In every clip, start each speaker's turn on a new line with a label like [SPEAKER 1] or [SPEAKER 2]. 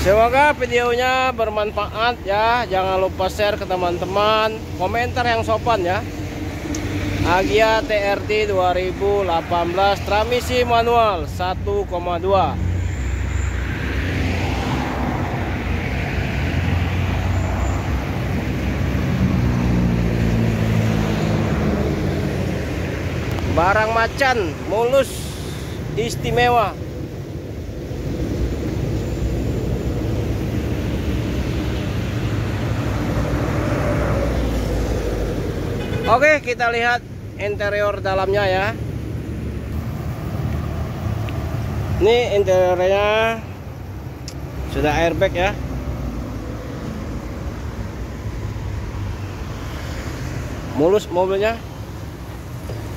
[SPEAKER 1] Semoga videonya bermanfaat ya. Jangan lupa share ke teman-teman, komentar yang sopan ya. Agya TRT 2018 transmisi manual 1,2. Barang macan mulus istimewa. Oke, kita lihat interior dalamnya ya. Ini interiornya sudah airbag ya. Mulus mobilnya,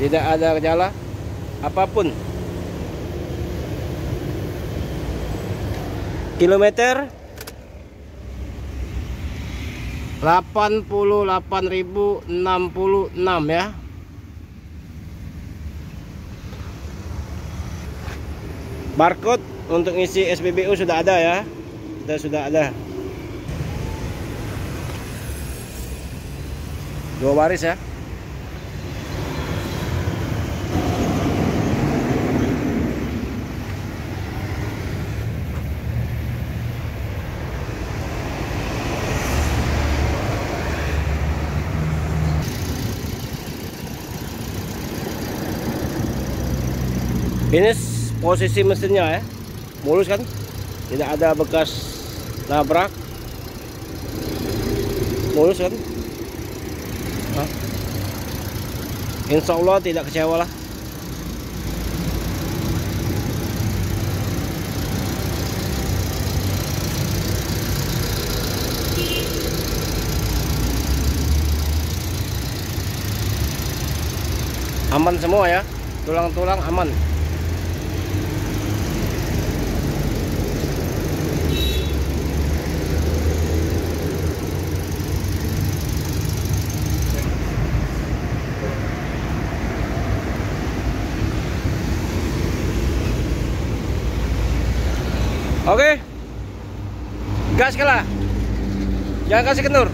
[SPEAKER 1] tidak ada gejala apapun. Kilometer 88.066 ya. Barcode untuk ngisi SPBU sudah ada ya. Sudah ada. 2 baris ya. Ini posisi mesinnya ya, mulus kan, tidak ada bekas nabrak, mulus kan. Insya Allah tidak kecewa lah. Aman semua ya, tulang-tulang aman. Oke, gas lah, jangan kasih kendur.